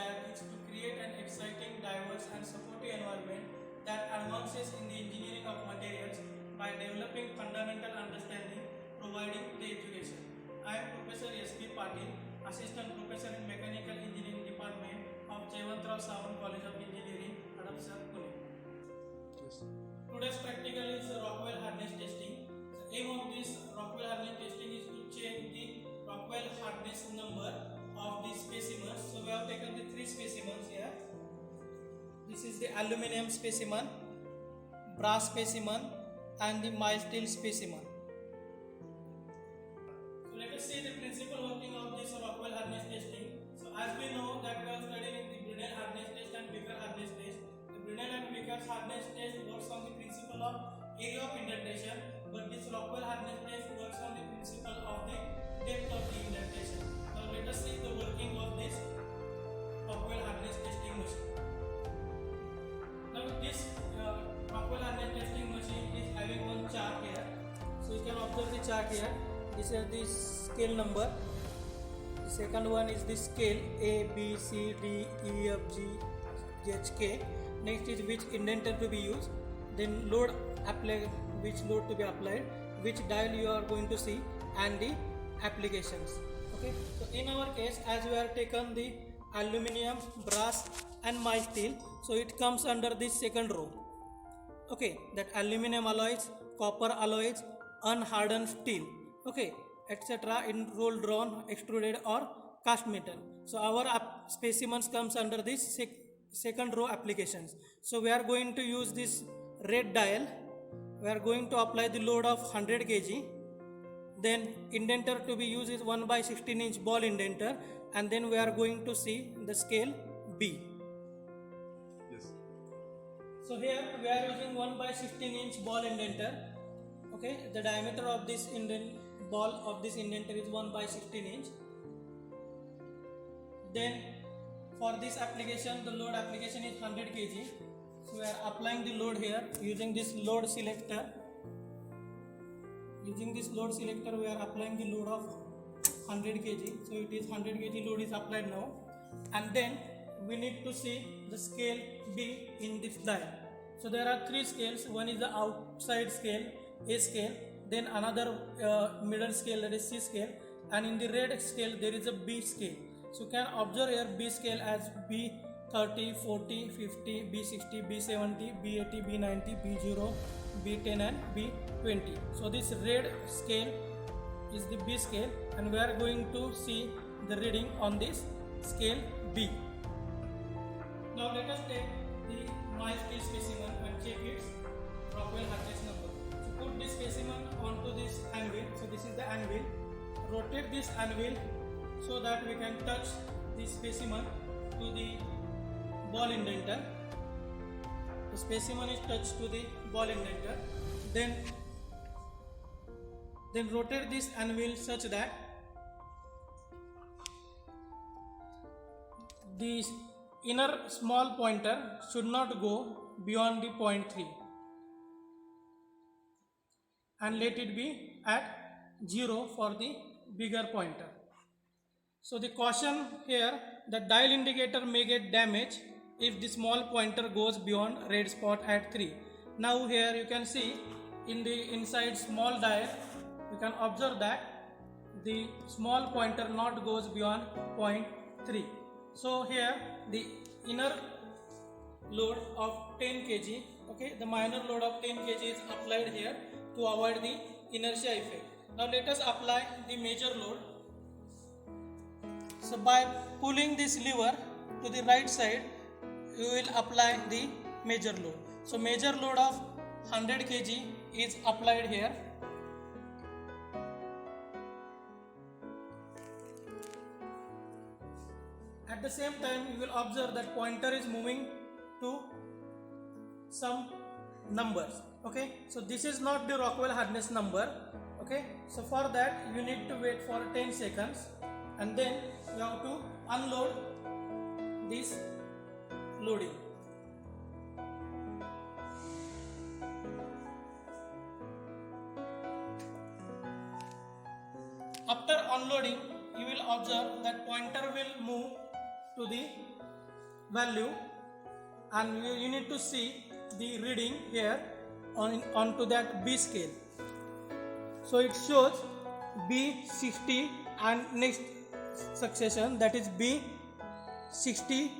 lab is to create an exciting, diverse and supportive environment that advances in the engineering of materials by developing fundamental understanding, providing the education. I am Professor S.P. Patil, Assistant Professor in Mechanical Engineering Department of Jaywantrao Sawant College of Engineering, Hadapsar, Pune. Yes. Today's practical is Rockwell hardness testing. The aim of this Rockwell hardness testing is to check the Rockwell hardness number of the specimens. So we have taken the three specimens here. This is the aluminum specimen, brass specimen and the mild steel specimen. So let us see the principal working of this Rockwell hardness testing. So as we know that we are studying the Brinell hardness test and Vickers hardness test. The Brinell and Vickers hardness test works on the principle of area of indentation, but this Rockwell hardness test works on the principle of the depth of the indentation. Now let us see the working of this Rockwell hardness testing machine. Now this Rockwell hardness testing machine is having one chart here. So you can observe the chart here. This is the scale number. The second one is the scale A, B, C, D, E, F, G, H, K. Next is which indenter to be used. Then load apply, which load to be applied, which dial you are going to see, and the applications. Okay. So in our case, as we have taken the aluminium, brass, and mild steel, so it comes under this second row. Okay, that aluminium alloys, copper alloys, unhardened steel, okay, etc. in roll drawn, extruded or cast metal. So our specimens comes under this second row applications. So we are going to use this red dial. We are going to apply the load of 100 kg. Then indenter to be used is 1/16 inch ball indenter, and then we are going to see the scale B. Yes. So here we are using 1/16 inch ball indenter. Okay, the diameter of this ball of this indenter is 1/16 inch. Then for this application, the load application is 100 kg. So we are applying the load here using this load selector. Using this load selector, we are applying the load of 100 kg. So it is 100 kg load is applied now, and then we need to see the scale B in this dial. So there are three scales. One is the outside scale, A scale, then another middle scale, that is C scale, and in the red scale there is a B scale. So you can observe here B scale as B30, 40, 50, B60, B70, B80, B90, B0, B10 and B20. So this red scale is the B scale, and we are going to see the reading on this scale B. Now let us take the mild steel specimen and check its Rockwell hardness number. So put this specimen onto this anvil. So this is the anvil. Rotate this anvil so that we can touch this specimen to the ball indenter. The specimen is touched to the ball indenter. Then rotate this anvil such that the inner small pointer should not go beyond the point 3, and let it be at 0 for the bigger pointer. So the caution here, the dial indicator may get damaged if the small pointer goes beyond red spot at 3. Now here you can see in the inside small dial, you can observe that the small pointer not goes beyond point 3. So here the inner load of 10 kg, okay, the minor load of 10 kg is applied here to avoid the inertia effect. Now let us apply the major load. So by pulling this lever to the right side, you will apply the major load. So major load of 100 kg is applied here. At the same time, you will observe that pointer is moving to some numbers. Okay, so this is not the Rockwell hardness number. Okay, so for that you need to wait for 10 seconds, and then you have to unload this loading. After unloading, you will observe that pointer will move to the value, and you need to see the reading here onto that B scale. So it shows B60 and next succession, that is B61.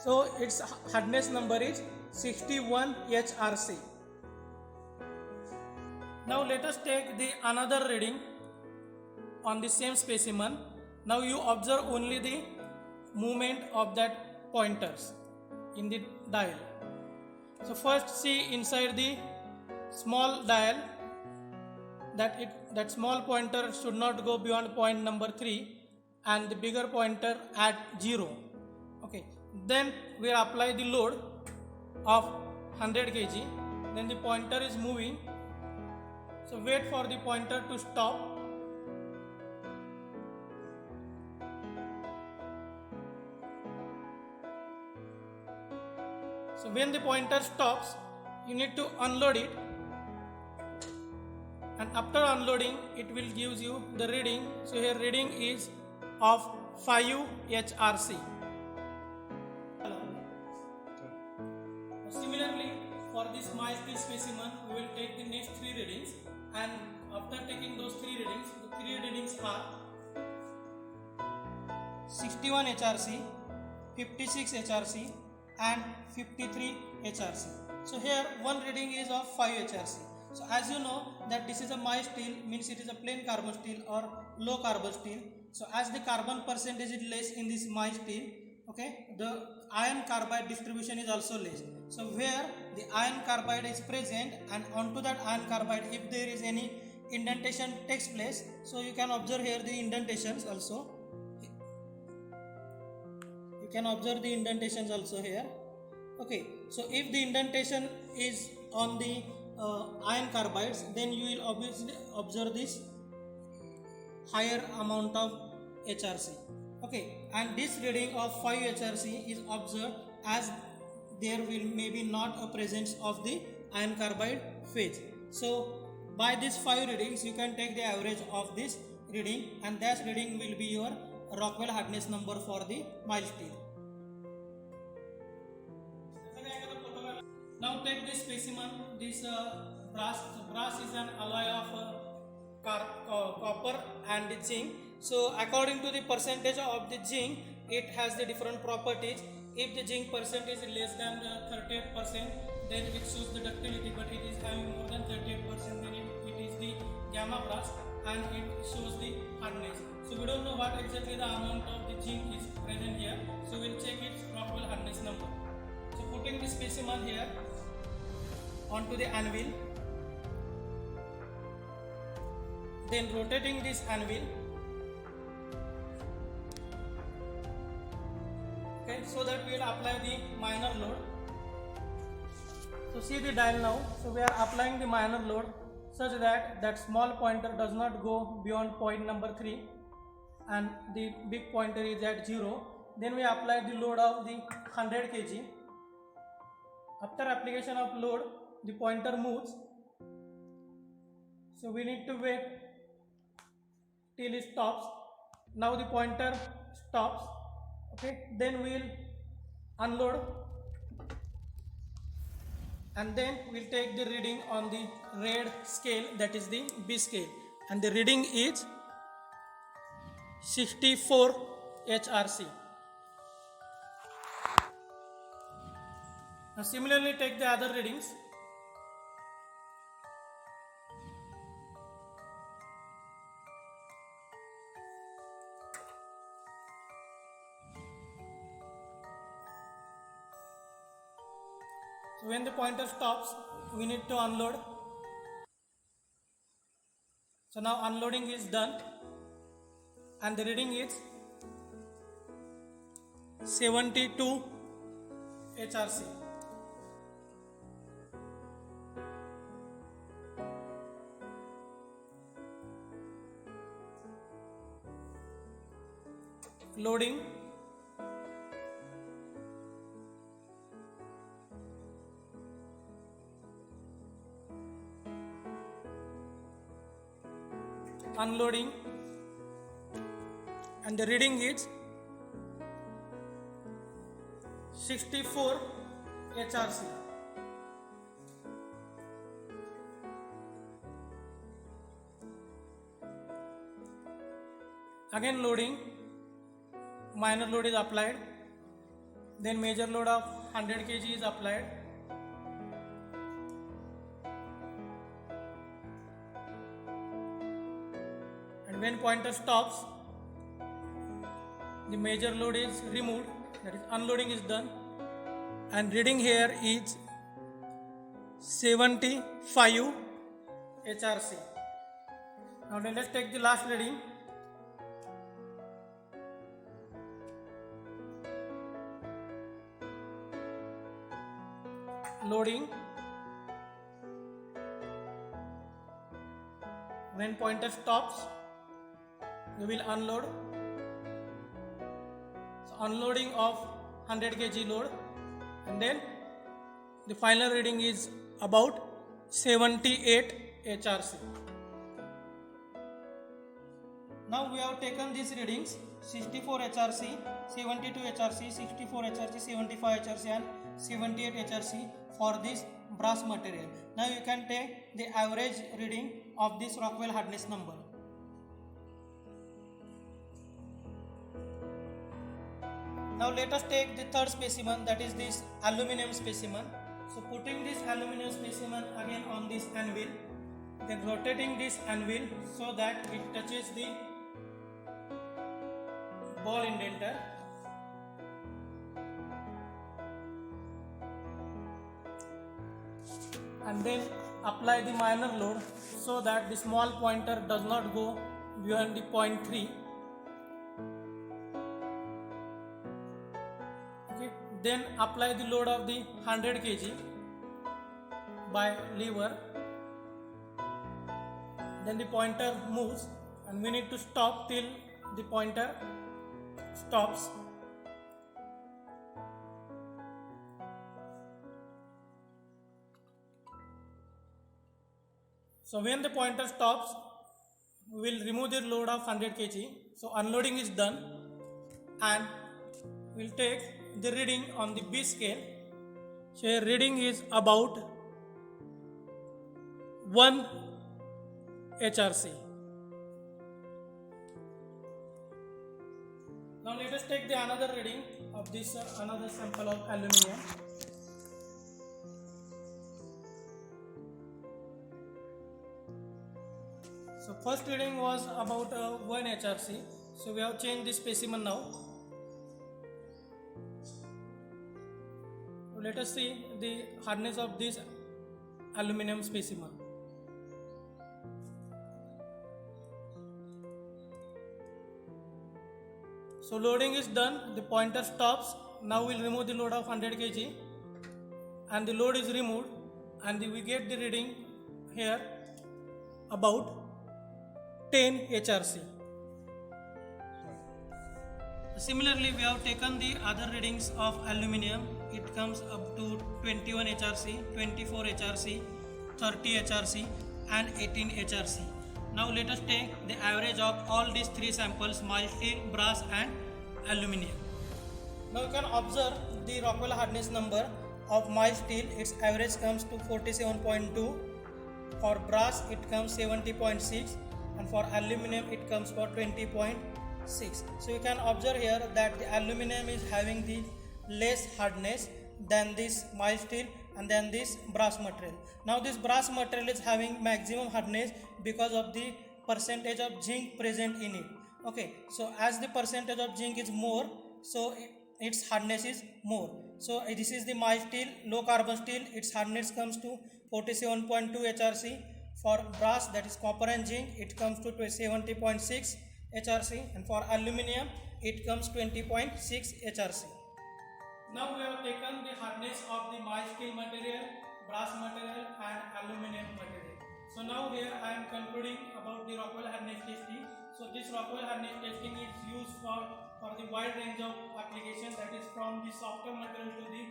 So its hardness number is 61 HRC. Now let us take the another reading on the same specimen. Now you observe only the movement of that pointers in the dial. So first see inside the small dial that small pointer should not go beyond point number 3 and the bigger pointer at 0. Okay, then we apply the load of 100 kg. Then the pointer is moving, so wait for the pointer to stop. So when the pointer stops, you need to unload it, and after unloading it will give you the reading. So here reading is of 5 HRC. Similarly, for this milestone specimen, we will take the next 3 readings, and after taking those 3 readings, the 3 readings are 61 HRC, 56 HRC and 53 HRC. So here one reading is of 5 HRC. So as you know that this is a mild steel, means it is a plain carbon steel or low carbon steel. So as the carbon percentage is less in this mild steel, okay, the iron carbide distribution is also less. So where the iron carbide is present, and onto that iron carbide if there is any indentation takes place, so you can observe here the indentations also. You can observe the indentations also here. Okay, so if the indentation is on the iron carbides, then you will obviously observe this higher amount of HRC. Okay, and this reading of 5 HRC is observed as there will maybe not a presence of the iron carbide phase. So by these 5 readings you can take the average of this reading, and that reading will be your Rockwell hardness number for the mild steel. Now take this specimen. This brass is an alloy of copper and the zinc. So according to the percentage of the zinc, it has the different properties. If the zinc percentage is less than 38%, then it shows the ductility, but it is having more than 38%, then it is the gamma brass and it shows the hardness. So we don't know what exactly the amount of the zinc is present here, so we'll check its Rockwell hardness number. So putting the specimen here onto the anvil, then rotating this anvil, okay, so that we will apply the minor load. So see the dial now. So we are applying the minor load such that that small pointer does not go beyond point number 3 and the big pointer is at 0. Then we apply the load of the 100 kg. After application of load, the pointer moves, so we need to wait till it stops. Now the pointer stops, okay, then we will unload, and then we'll take the reading on the red scale, that is the B scale, and the reading is 64 HRC. Now similarly take the other readings. So when the pointer stops, we need to unload. So now unloading is done, and the reading is 72 HRC. Loading, unloading, and the reading is 64 HRC. Again loading, minor load is applied, then major load of 100 kg is applied. And when pointer stops, the major load is removed, that is unloading is done, and reading here is 75 HRC. Now let us take the last reading. Loading, when pointer stops you will unload, so unloading of 100 kg load, and then the final reading is about 78 HRC. Now we have taken these readings 64 HRC, 72 HRC, 64 HRC, 75 HRC and 78 HRC for this brass material. Now you can take the average reading of this Rockwell hardness number. Now let us take the third specimen, that is this aluminum specimen. So putting this aluminum specimen again on this anvil, then rotating this anvil so that it touches the ball indenter. And then apply the minor load so that the small pointer does not go beyond the point 3. Okay. Then apply the load of the 100 kg by lever. Then the pointer moves and we need to stop till the pointer stops. So when the pointer stops, we will remove the load of 100 kg. So unloading is done and we will take the reading on the B scale. So here reading is about 1 HRC. Now let us take the another reading of this another sample of aluminium. So first reading was about 1 HRC. So we have changed the specimen now. So let us see the hardness of this aluminum specimen. So loading is done, the pointer stops. Now we will remove the load of 100 kg and the load is removed and we get the reading here about 10 HRC. Similarly, we have taken the other readings of aluminium. It comes up to 21 HRC, 24 HRC, 30 HRC and 18 HRC. Now let us take the average of all these three samples: mild steel, brass and aluminium. Now you can observe the Rockwell hardness number of mild steel. Its average comes to 47.2. For brass it comes 70.6. And for aluminum it comes for 20.6. So you can observe here that the aluminum is having the less hardness than this mild steel and then this brass material. Now this brass material is having maximum hardness because of the percentage of zinc present in it. Okay, so as the percentage of zinc is more, so its hardness is more. So this is the mild steel, low carbon steel. Its hardness comes to 47.2 HRC. For brass, that is copper and zinc, it comes to 70.6 HRC, and for aluminium it comes 20.6 HRC. Now we have taken the hardness of the mild steel material, brass material and aluminum material. So now here I am concluding about the Rockwell hardness testing. So this Rockwell hardness testing is used for the wide range of applications, that is from the softer material to the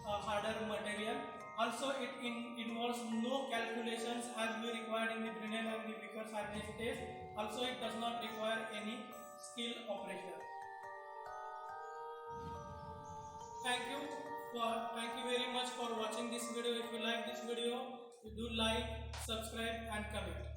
harder material. Also it involves no calculations as we required in the Brinell and the Vickers hardness test. Also it does not require any skill operator. Thank you very much for watching this video. If you like this video, do like, subscribe and comment.